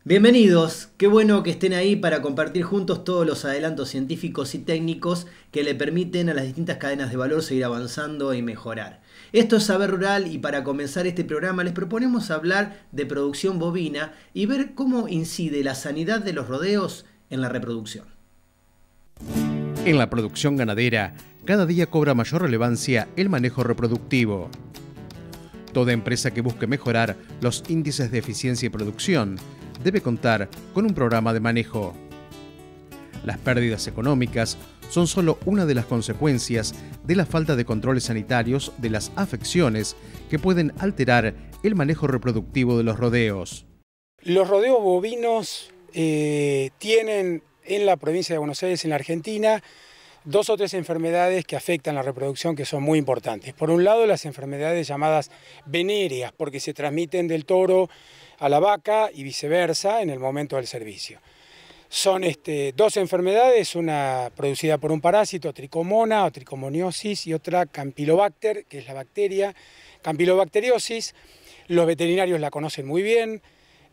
Bienvenidos, qué bueno que estén ahí para compartir juntos todos los adelantos científicos y técnicos que le permiten a las distintas cadenas de valor seguir avanzando y mejorar. Esto es Saber Rural y para comenzar este programa les proponemos hablar de producción bovina y ver cómo incide la sanidad de los rodeos en la reproducción. En la producción ganadera, cada día cobra mayor relevancia el manejo reproductivo. Toda empresa que busque mejorar los índices de eficiencia y producción debe contar con un programa de manejo. Las pérdidas económicas son solo una de las consecuencias de la falta de controles sanitarios de las afecciones que pueden alterar el manejo reproductivo de los rodeos. Los rodeos bovinos tienen en la provincia de Buenos Aires, en la Argentina, 2 o 3 enfermedades que afectan la reproducción que son muy importantes. Por un lado, las enfermedades llamadas venéreas, porque se transmiten del toro a la vaca y viceversa en el momento del servicio. Son 2 enfermedades, una producida por un parásito, tricomona o tricomoniosis, y otra campylobacter, que es la bacteria, campylobacteriosis. Los veterinarios la conocen muy bien,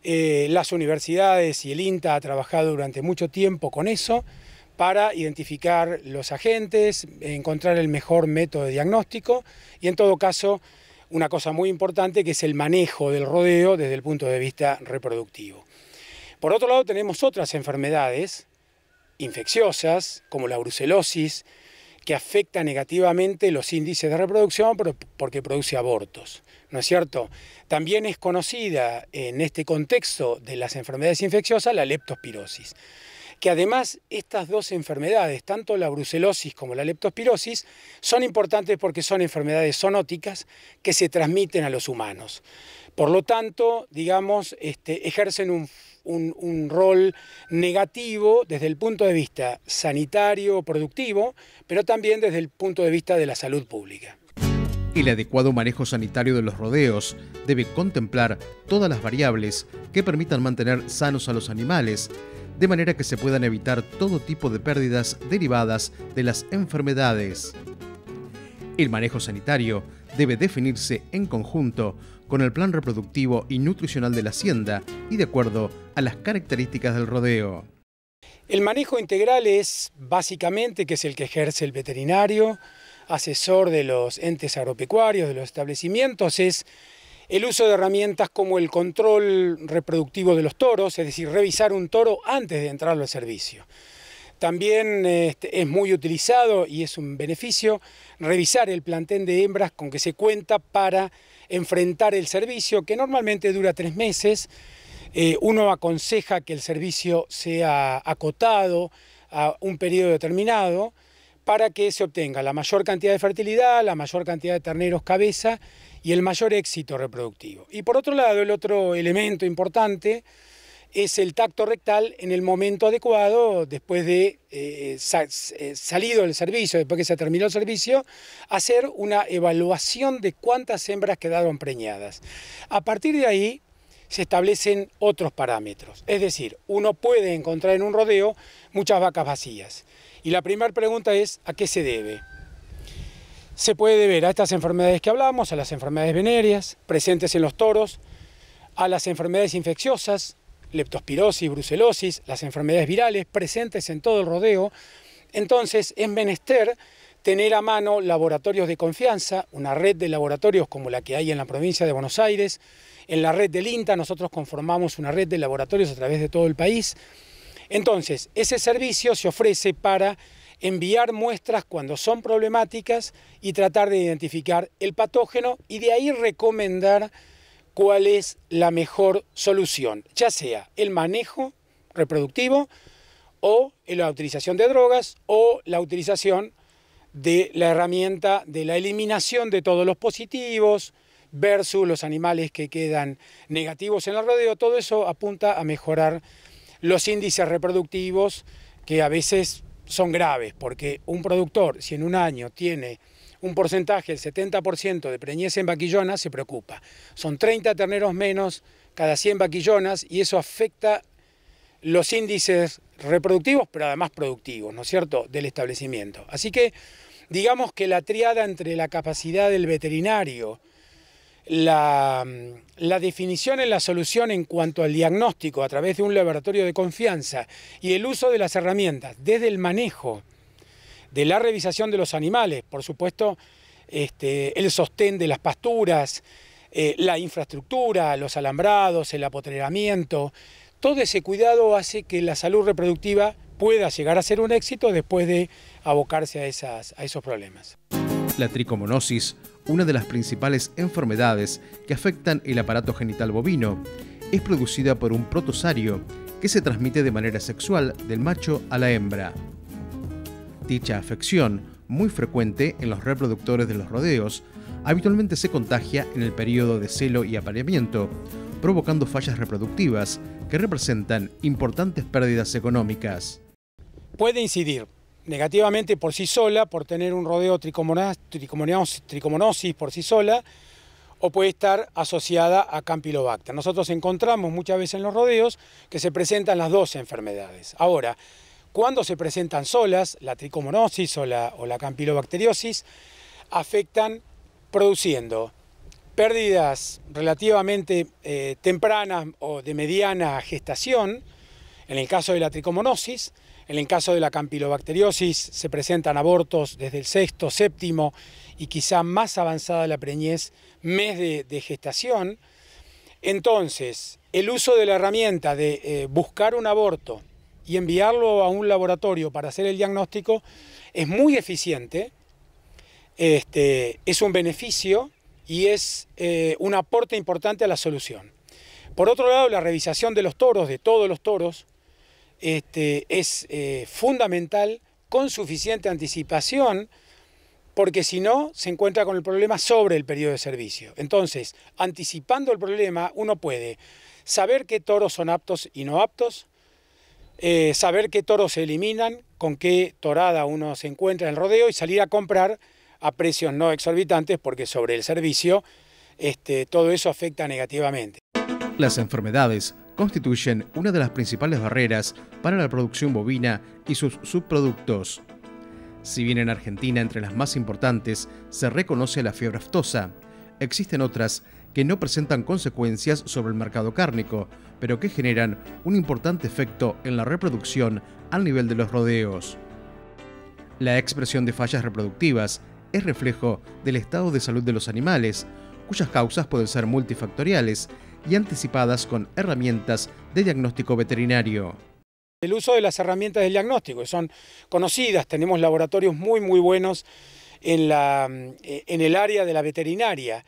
las universidades y el INTA ha trabajado durante mucho tiempo con eso para identificar los agentes, encontrar el mejor método de diagnóstico y en todo caso una cosa muy importante que es el manejo del rodeo desde el punto de vista reproductivo. Por otro lado tenemos otras enfermedades infecciosas como la brucelosis que afecta negativamente los índices de reproducción porque produce abortos, ¿no es cierto? También es conocida en este contexto de las enfermedades infecciosas la leptospirosis, que además estas 2 enfermedades, tanto la brucelosis como la leptospirosis, son importantes porque son enfermedades zoonóticas que se transmiten a los humanos. Por lo tanto, digamos, ejercen un rol negativo desde el punto de vista sanitario, productivo, pero también desde el punto de vista de la salud pública. El adecuado manejo sanitario de los rodeos debe contemplar todas las variables que permitan mantener sanos a los animales, de manera que se puedan evitar todo tipo de pérdidas derivadas de las enfermedades. El manejo sanitario debe definirse en conjunto con el plan reproductivo y nutricional de la hacienda y de acuerdo a las características del rodeo. El manejo integral es básicamente, que es el que ejerce el veterinario, asesor de los entes agropecuarios, de los establecimientos, es el uso de herramientas como el control reproductivo de los toros, es decir, revisar un toro antes de entrar al servicio. También es muy utilizado y es un beneficio revisar el plantel de hembras con que se cuenta para enfrentar el servicio, que normalmente dura 3 meses. Uno aconseja que el servicio sea acotado a un periodo determinado para que se obtenga la mayor cantidad de fertilidad, la mayor cantidad de terneros cabeza y el mayor éxito reproductivo. Y por otro lado, el otro elemento importante es el tacto rectal en el momento adecuado, después de salido del servicio, después que se terminó el servicio, hacer una evaluación de cuántas hembras quedaron preñadas. A partir de ahí se establecen otros parámetros, es decir, uno puede encontrar en un rodeo muchas vacas vacías. Y la primera pregunta es, ¿a qué se debe? Se puede deber a estas enfermedades que hablamos, a las enfermedades venéreas presentes en los toros, a las enfermedades infecciosas, leptospirosis, brucelosis, las enfermedades virales presentes en todo el rodeo. Entonces es menester tener a mano laboratorios de confianza, una red de laboratorios como la que hay en la provincia de Buenos Aires. En la red del INTA nosotros conformamos una red de laboratorios a través de todo el país. Entonces ese servicio se ofrece para enviar muestras cuando son problemáticas y tratar de identificar el patógeno y de ahí recomendar cuál es la mejor solución, ya sea el manejo reproductivo o la utilización de drogas o la utilización de la herramienta de la eliminación de todos los positivos versus los animales que quedan negativos en el rodeo. Todo eso apunta a mejorar los índices reproductivos que a veces son graves, porque un productor, si en un año tiene un porcentaje del 70% de preñez en vaquillonas, se preocupa. Son 30 terneros menos cada 100 vaquillonas y eso afecta los índices reproductivos, pero además productivos, ¿no es cierto?, del establecimiento. Así que digamos que la triada entre la capacidad del veterinario, la definición en la solución en cuanto al diagnóstico a través de un laboratorio de confianza y el uso de las herramientas desde el manejo de la revisación de los animales, por supuesto, el sostén de las pasturas, la infraestructura, los alambrados, el apotreramiento, todo ese cuidado hace que la salud reproductiva pueda llegar a ser un éxito después de abocarse a esos problemas. La tricomonosis, una de las principales enfermedades que afectan el aparato genital bovino, es producida por un protozario que se transmite de manera sexual del macho a la hembra. Dicha afección, muy frecuente en los reproductores de los rodeos, habitualmente se contagia en el periodo de celo y apareamiento, provocando fallas reproductivas que representan importantes pérdidas económicas. Puede incidir negativamente por sí sola, por tener un rodeo tricomonosis por sí sola, o puede estar asociada a Campylobacter. Nosotros encontramos muchas veces en los rodeos que se presentan las dos enfermedades. Ahora, cuando se presentan solas, la tricomonosis o la campylobacteriosis, afectan produciendo pérdidas relativamente tempranas o de mediana gestación, en el caso de la tricomonosis. En el caso de la campylobacteriosis se presentan abortos desde el sexto, séptimo y quizá más avanzada la preñez, mes de gestación. Entonces, el uso de la herramienta de buscar un aborto y enviarlo a un laboratorio para hacer el diagnóstico es muy eficiente, es un beneficio y es un aporte importante a la solución. Por otro lado, la revisación de los toros, de todos los toros, es fundamental con suficiente anticipación, porque si no se encuentra con el problema sobre el periodo de servicio. Entonces, anticipando el problema, uno puede saber qué toros son aptos y no aptos, saber qué toros se eliminan, con qué torada uno se encuentra en el rodeo y salir a comprar a precios no exorbitantes, porque sobre el servicio todo eso afecta negativamente. Las enfermedades constituyen una de las principales barreras para la producción bovina y sus subproductos. Si bien en Argentina entre las más importantes se reconoce la fiebre aftosa, existen otras que no presentan consecuencias sobre el mercado cárnico, pero que generan un importante efecto en la reproducción al nivel de los rodeos. La expresión de fallas reproductivas es reflejo del estado de salud de los animales, cuyas causas pueden ser multifactoriales y anticipadas con herramientas de diagnóstico veterinario. El uso de las herramientas de diagnóstico, que son conocidas, tenemos laboratorios muy buenos en el área de la veterinaria.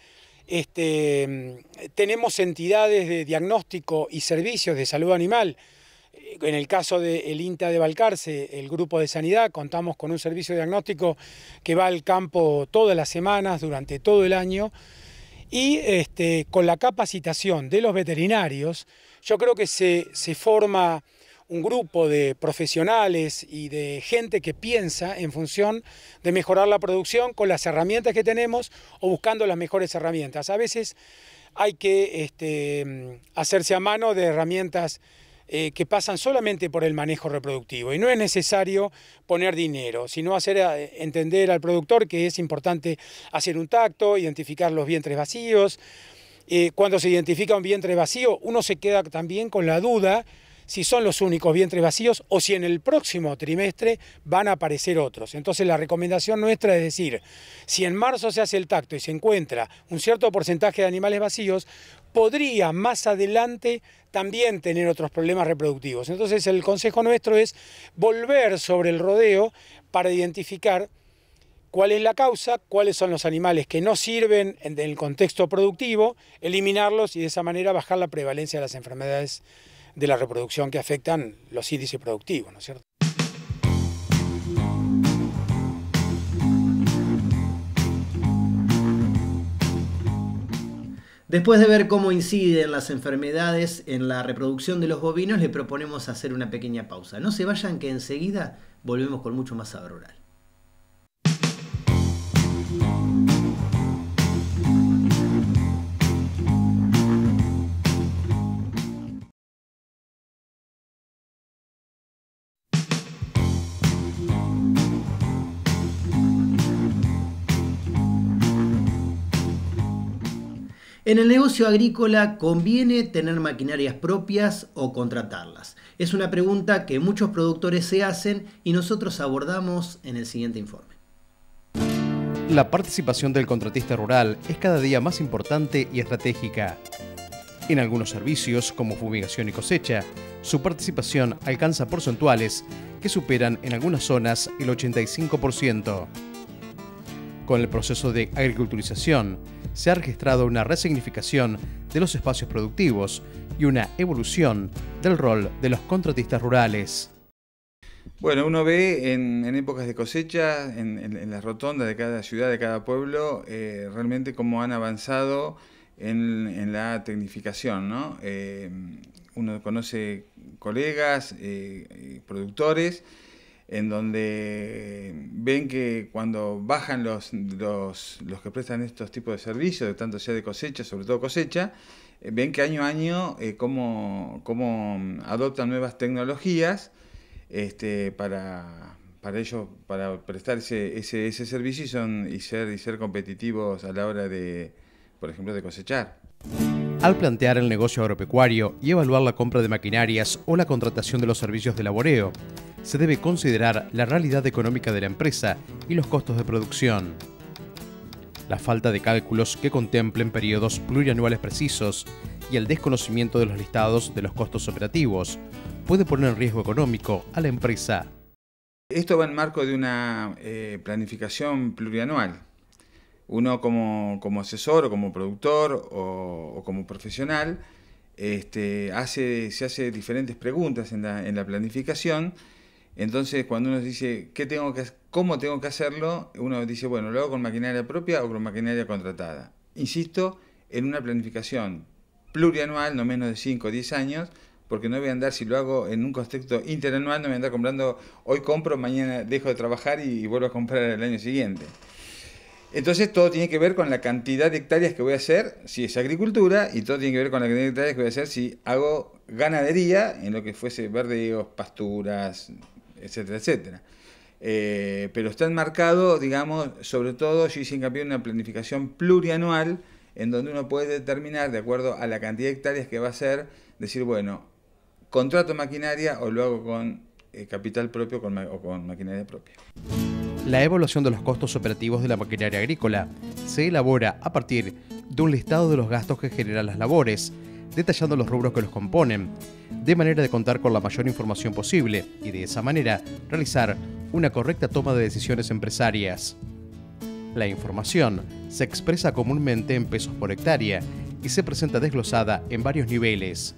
Tenemos entidades de diagnóstico y servicios de salud animal. En el caso del INTA de Balcarce, el grupo de sanidad, contamos con un servicio de diagnóstico que va al campo todas las semanas, durante todo el año. Y con la capacitación de los veterinarios, yo creo que se forma un grupo de profesionales y de gente que piensa en función de mejorar la producción con las herramientas que tenemos o buscando las mejores herramientas. A veces hay que hacerse a mano de herramientas que pasan solamente por el manejo reproductivo y no es necesario poner dinero, sino hacer entender al productor que es importante hacer un tacto, identificar los vientres vacíos. Cuando se identifica un vientre vacío, uno se queda también con la duda si son los únicos vientres vacíos o si en el próximo trimestre van a aparecer otros. Entonces la recomendación nuestra es decir, si en marzo se hace el tacto y se encuentra un cierto porcentaje de animales vacíos, podría más adelante también tener otros problemas reproductivos. Entonces el consejo nuestro es volver sobre el rodeo para identificar cuál es la causa, cuáles son los animales que no sirven en el contexto productivo, eliminarlos y de esa manera bajar la prevalencia de las enfermedades de la reproducción que afectan los índices productivos, ¿no es cierto? Después de ver cómo inciden las enfermedades en la reproducción de los bovinos, le proponemos hacer una pequeña pausa. No se vayan, que enseguida volvemos con mucho más Saber Rural. En el negocio agrícola, ¿conviene tener maquinarias propias o contratarlas? Es una pregunta que muchos productores se hacen y nosotros abordamos en el siguiente informe. La participación del contratista rural es cada día más importante y estratégica. En algunos servicios, como fumigación y cosecha, su participación alcanza porcentuales que superan en algunas zonas el 85%. Con el proceso de agriculturización, se ha registrado una resignificación de los espacios productivos y una evolución del rol de los contratistas rurales. Bueno, uno ve en épocas de cosecha, en las rotondas de cada ciudad, de cada pueblo, realmente cómo han avanzado en la tecnificación, ¿no? Uno conoce colegas, productores, en donde ven que cuando bajan los que prestan estos tipos de servicios, tanto sea de cosecha, sobre todo cosecha, ven que año a año cómo adoptan nuevas tecnologías para ellos, para prestar ese servicio y ser competitivos a la hora de, por ejemplo, de cosechar. Al plantear el negocio agropecuario y evaluar la compra de maquinarias o la contratación de los servicios de laboreo, se debe considerar la realidad económica de la empresa y los costos de producción. La falta de cálculos que contemplen periodos plurianuales precisos y el desconocimiento de los listados de los costos operativos puede poner en riesgo económico a la empresa. Esto va en marco de una planificación plurianual. Uno como asesor o como productor o como profesional se hace diferentes preguntas en la planificación. Entonces, cuando uno dice cómo tengo que hacerlo, uno dice, bueno, lo hago con maquinaria propia o con maquinaria contratada. Insisto, en una planificación plurianual, no menos de 5 o 10 años, porque no voy a andar, si lo hago en un contexto interanual, no voy a andar comprando, hoy compro, mañana dejo de trabajar y vuelvo a comprar el año siguiente. Entonces todo tiene que ver con la cantidad de hectáreas que voy a hacer si es agricultura, y todo tiene que ver con la cantidad de hectáreas que voy a hacer si hago ganadería, en lo que fuese verdeos, pasturas, etcétera, etcétera. Pero está enmarcado, digamos, sobre todo yo hice hincapié en una planificación plurianual, en donde uno puede determinar, de acuerdo a la cantidad de hectáreas que va a hacer, decir, bueno, contrato maquinaria o lo hago con capital propio o con maquinaria propia. La evaluación de los costos operativos de la maquinaria agrícola se elabora a partir de un listado de los gastos que generan las labores, detallando los rubros que los componen, de manera de contar con la mayor información posible y de esa manera realizar una correcta toma de decisiones empresarias. La información se expresa comúnmente en pesos por hectárea y se presenta desglosada en varios niveles.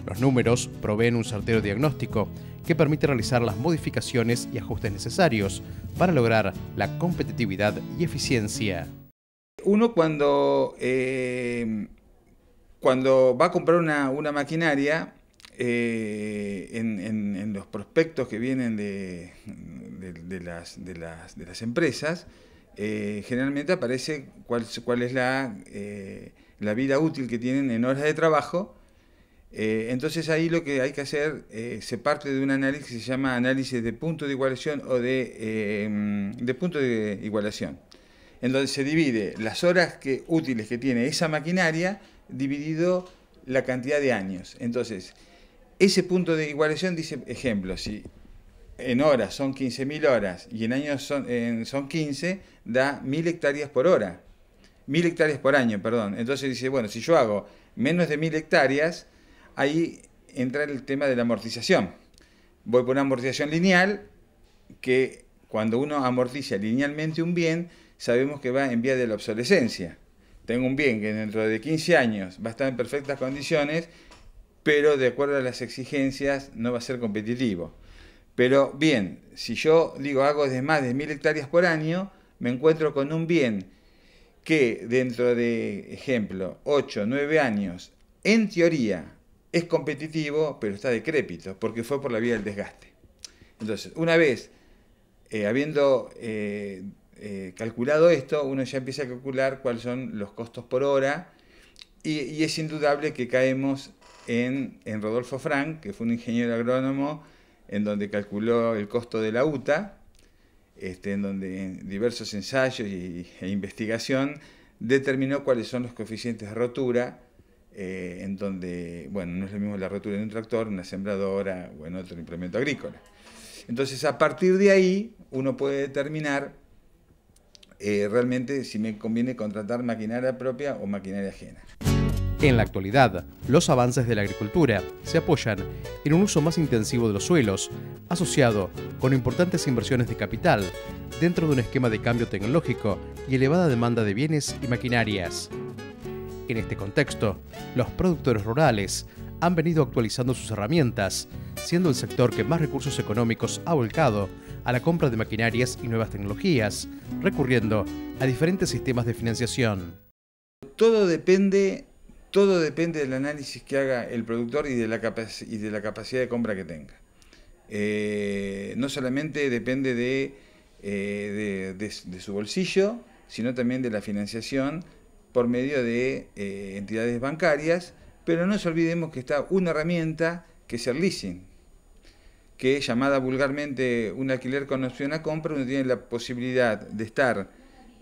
Los números proveen un certero diagnóstico que permite realizar las modificaciones y ajustes necesarios para lograr la competitividad y eficiencia. Uno cuando va a comprar una maquinaria, en los prospectos que vienen de las empresas, generalmente aparece cuál es la vida útil que tienen en horas de trabajo. Entonces ahí lo que hay que hacer, se parte de un análisis que se llama análisis de punto de igualación o de punto de igualación, en donde se divide las horas útiles que tiene esa maquinaria dividido la cantidad de años. Entonces, ese punto de igualación dice, ejemplo, si en horas son 15.000 horas y en años son 15, da 1.000 hectáreas por hora. 1.000 hectáreas por año, perdón. Entonces dice, bueno, si yo hago menos de 1.000 hectáreas, ahí entra el tema de la amortización. Voy por una amortización lineal, que cuando uno amortiza linealmente un bien, sabemos que va en vía de la obsolescencia. Tengo un bien que dentro de 15 años va a estar en perfectas condiciones, pero de acuerdo a las exigencias no va a ser competitivo. Pero bien, si yo digo hago de más de 1.000 hectáreas por año, me encuentro con un bien que dentro de, ejemplo, 8 o 9 años, en teoría, es competitivo, pero está decrépito, porque fue por la vía del desgaste. Entonces, una vez habiendo calculado esto, uno ya empieza a calcular cuáles son los costos por hora, y es indudable que caemos en Rodolfo Frank, que fue un ingeniero agrónomo, en donde calculó el costo de la UTA, en donde en diversos ensayos e investigación determinó cuáles son los coeficientes de rotura, en donde, bueno, no es lo mismo la rotura en un tractor, una sembradora o en otro implemento agrícola. Entonces, a partir de ahí, uno puede determinar realmente si me conviene contratar maquinaria propia o maquinaria ajena. En la actualidad, los avances de la agricultura se apoyan en un uso más intensivo de los suelos, asociado con importantes inversiones de capital, dentro de un esquema de cambio tecnológico y elevada demanda de bienes y maquinarias. En este contexto, los productores rurales han venido actualizando sus herramientas, siendo el sector que más recursos económicos ha volcado a la compra de maquinarias y nuevas tecnologías, recurriendo a diferentes sistemas de financiación. Todo depende del análisis que haga el productor y de la capacidad de compra que tenga. No solamente depende de su bolsillo, sino también de la financiación por medio de entidades bancarias, pero no nos olvidemos que está una herramienta que es el leasing, que llamada vulgarmente un alquiler con opción a compra. Uno tiene la posibilidad de estar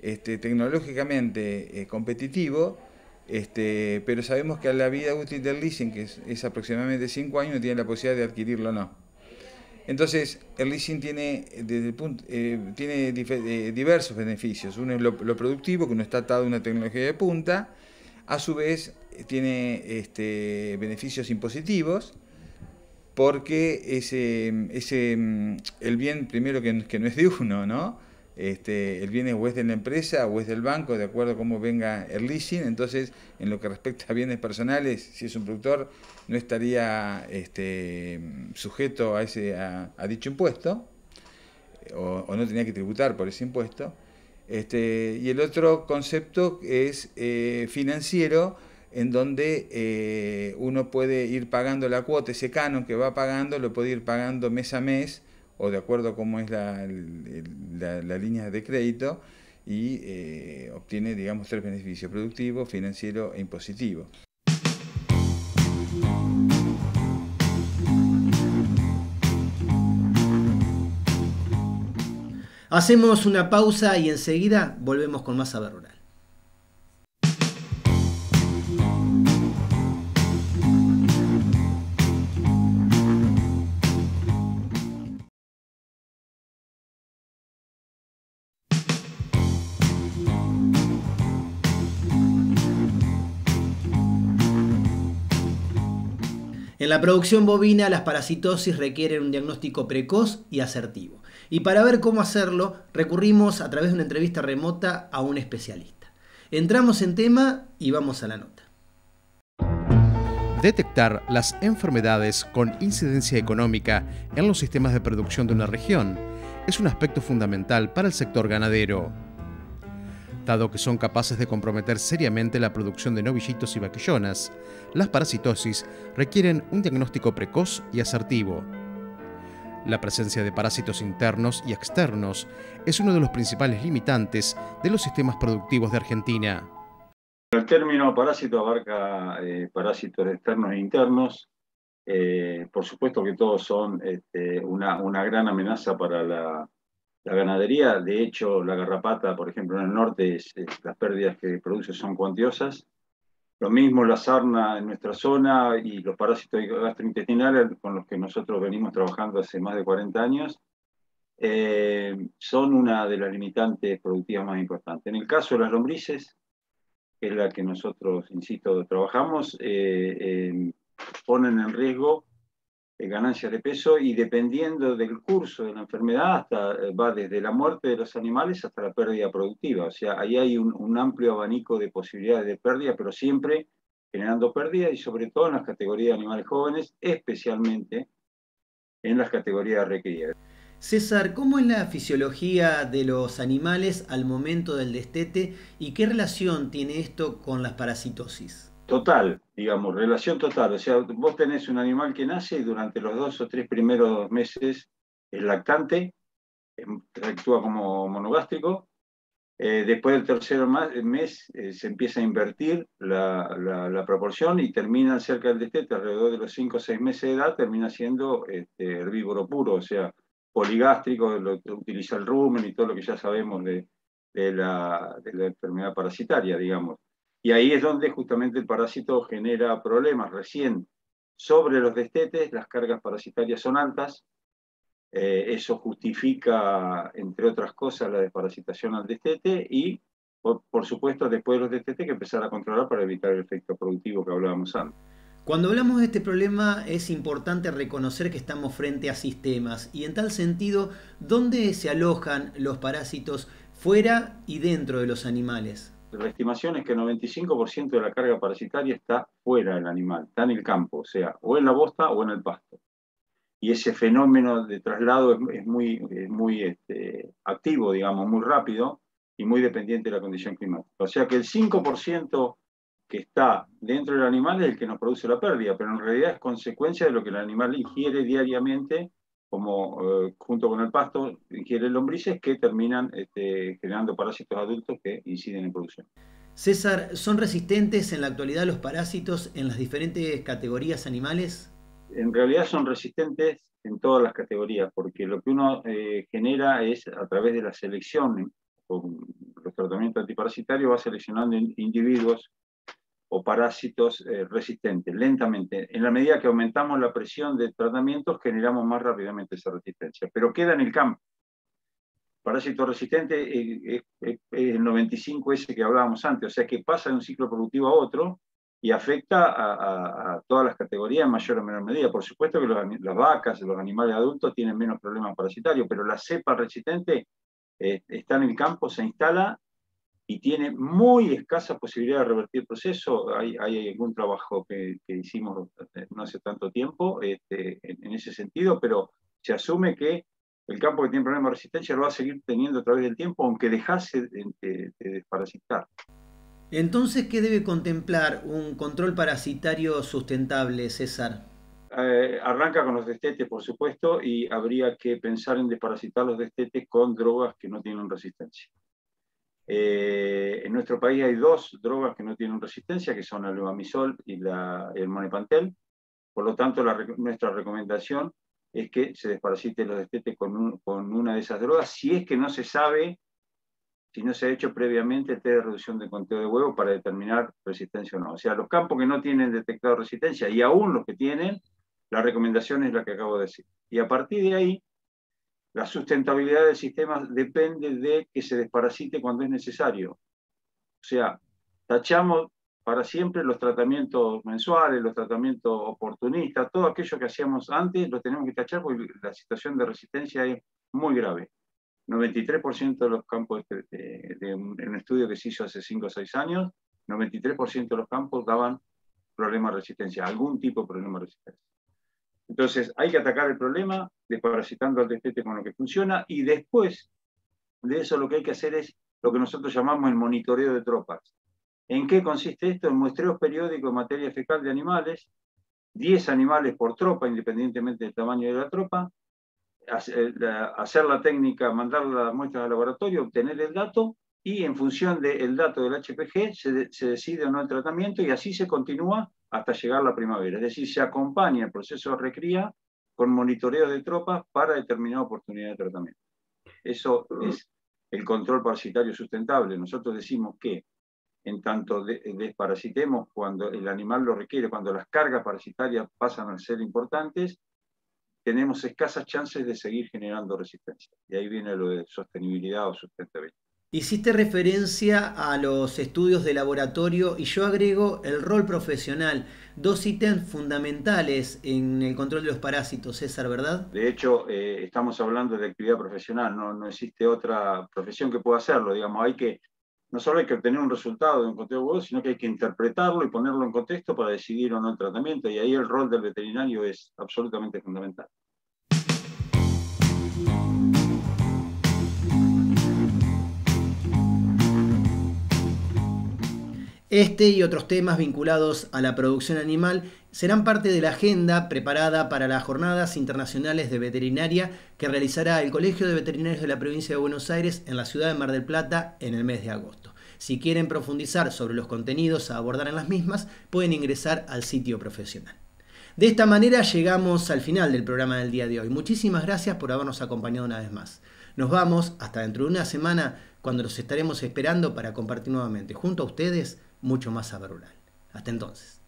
tecnológicamente competitivo, pero sabemos que a la vida útil del leasing, que es aproximadamente 5 años, no tiene la posibilidad de adquirirlo o no. Entonces, el leasing tiene diversos beneficios. Uno es lo productivo, que uno está atado a una tecnología de punta. A su vez, tiene beneficios impositivos, porque el bien, primero, que no es de uno, ¿no? El bien o es de la empresa o es del banco, de acuerdo a cómo venga el leasing. Entonces, en lo que respecta a bienes personales, si es un productor, no estaría sujeto a dicho impuesto, o no tenía que tributar por ese impuesto. Y el otro concepto es financiero, en donde uno puede ir pagando la cuota, ese canon que va pagando, lo puede ir pagando mes a mes, o de acuerdo a cómo es la línea de crédito, y obtiene, digamos, 3 beneficios: productivo, financiero e impositivo. Hacemos una pausa y enseguida volvemos con más Saber Rural. En la producción bovina, las parasitosis requieren un diagnóstico precoz y asertivo. Y para ver cómo hacerlo, recurrimos a través de una entrevista remota a un especialista. Entramos en tema y vamos a la nota. Detectar las enfermedades con incidencia económica en los sistemas de producción de una región es un aspecto fundamental para el sector ganadero, dado que son capaces de comprometer seriamente la producción de novillitos y vaquillonas. Las parasitosis requieren un diagnóstico precoz y asertivo. La presencia de parásitos internos y externos es uno de los principales limitantes de los sistemas productivos de Argentina. El término parásito abarca parásitos externos e internos. Por supuesto que todos son una gran amenaza para la ganadería. De hecho, la garrapata, por ejemplo, en el norte, las pérdidas que produce son cuantiosas. Lo mismo la sarna en nuestra zona y los parásitos gastrointestinales con los que nosotros venimos trabajando hace más de 40 años, son una de las limitantes productivas más importantes. En el caso de las lombrices, que es la que nosotros, insisto, trabajamos, ponen en riesgo ganancias de peso, y dependiendo del curso de la enfermedad, va desde la muerte de los animales hasta la pérdida productiva. O sea, ahí hay un amplio abanico de posibilidades de pérdida, pero siempre generando pérdida, y sobre todo en las categorías de animales jóvenes, especialmente en las categorías requeridas. César, ¿cómo es la fisiología de los animales al momento del destete y qué relación tiene esto con las parasitosis? Total, digamos, relación total. O sea, vos tenés un animal que nace y durante los 2 o 3 primeros meses es lactante, actúa como monogástrico. Después del tercer mes se empieza a invertir la proporción y termina cerca del destete, alrededor de los 5 o 6 meses de edad, termina siendo herbívoro puro, o sea, poligástrico, utiliza el rumen y todo lo que ya sabemos de de la enfermedad parasitaria, digamos. Y ahí es donde justamente el parásito genera problemas. Recién, sobre los destetes, las cargas parasitarias son altas. Eso justifica, entre otras cosas, la desparasitación al destete y, por supuesto, después de los destetes hay que empezar a controlar para evitar el efecto productivo que hablábamos antes. Cuando hablamos de este problema es importante reconocer que estamos frente a sistemas y en tal sentido, ¿dónde se alojan los parásitos fuera y dentro de los animales? La estimación es que el 95% de la carga parasitaria está fuera del animal, está en el campo, o sea, o en la bosta o en el pasto. Y ese fenómeno de traslado es muy activo, digamos, muy rápido y muy dependiente de la condición climática. O sea que el 5% que está dentro del animal es el que nos produce la pérdida, pero en realidad es consecuencia de lo que el animal ingiere diariamente, como junto con el pasto ingiere lombrices que terminan generando parásitos adultos que inciden en producción. César, ¿son resistentes en la actualidad los parásitos en las diferentes categorías animales? En realidad son resistentes en todas las categorías, porque lo que uno genera es, a través de la selección, con los tratamientos antiparasitarios, va seleccionando individuos o parásitos resistentes, lentamente. En la medida que aumentamos la presión de tratamientos, generamos más rápidamente esa resistencia, pero queda en el campo. Parásito resistente es el 95 ese que hablábamos antes, o sea que pasa de un ciclo productivo a otro y afecta a todas las categorías en mayor o menor medida. Por supuesto que las vacas, los animales adultos tienen menos problemas parasitarios, pero la cepa resistente está en el campo, se instala y tiene muy escasa posibilidad de revertir el proceso. Hay algún trabajo que hicimos no hace tanto tiempo en ese sentido, pero se asume que el campo que tiene problemas de resistencia lo va a seguir teniendo a través del tiempo, aunque dejase de desparasitar. Entonces, ¿qué debe contemplar un control parasitario sustentable, César? Arranca con los destetes, por supuesto, y habría que pensar en desparasitar los destetes con drogas que no tienen resistencia. En nuestro país hay 2 drogas que no tienen resistencia, que son el levamisol y el monepantel. Por lo tanto, nuestra recomendación es que se desparasite los destetes con una de esas drogas, si es que no se sabe, si no se ha hecho previamente el test de reducción de conteo de huevo para determinar resistencia o no. O sea, los campos que no tienen detectado resistencia y aún los que tienen, la recomendación es la que acabo de decir. Y a partir de ahí, la sustentabilidad del sistema depende de que se desparasite cuando es necesario. O sea, tachamos para siempre los tratamientos mensuales, los tratamientos oportunistas, todo aquello que hacíamos antes lo tenemos que tachar porque la situación de resistencia es muy grave. 93% de los campos en un estudio que se hizo hace 5 o 6 años, 93% de los campos daban problemas de resistencia, algún tipo de problema de resistencia. Entonces, hay que atacar el problema desparasitando al destete con lo que funciona y después de eso lo que hay que hacer es lo que nosotros llamamos el monitoreo de tropas. ¿En qué consiste esto? En muestreos periódicos de materia fecal de animales, 10 animales por tropa, independientemente del tamaño de la tropa, hacer la técnica, mandar las muestras al laboratorio, obtener el dato y en función del dato del HPG se decide o no el tratamiento y así se continúa hasta llegar a la primavera. Es decir, se acompaña el proceso de recría con monitoreo de tropas para determinada oportunidad de tratamiento. Eso es el control parasitario sustentable. Nosotros decimos que en tanto desparasitemos cuando el animal lo requiere, cuando las cargas parasitarias pasan a ser importantes, tenemos escasas chances de seguir generando resistencia. Y ahí viene lo de sostenibilidad o sustentabilidad. Hiciste referencia a los estudios de laboratorio y yo agrego el rol profesional, 2 ítems fundamentales en el control de los parásitos, César, ¿verdad? De hecho, estamos hablando de actividad profesional, no existe otra profesión que pueda hacerlo, digamos, no solo hay que obtener un resultado de un conteo de huevos, sino que hay que interpretarlo y ponerlo en contexto para decidir o no el tratamiento, y ahí el rol del veterinario es absolutamente fundamental. Este y otros temas vinculados a la producción animal serán parte de la agenda preparada para las Jornadas Internacionales de Veterinaria que realizará el Colegio de Veterinarios de la Provincia de Buenos Aires en la ciudad de Mar del Plata en el mes de agosto. Si quieren profundizar sobre los contenidos a abordar en las mismas, pueden ingresar al sitio profesional. De esta manera llegamos al final del programa del día de hoy. Muchísimas gracias por habernos acompañado una vez más. Nos vamos hasta dentro de una semana, cuando los estaremos esperando para compartir nuevamente junto a ustedes mucho más Saber Rural. Hasta entonces.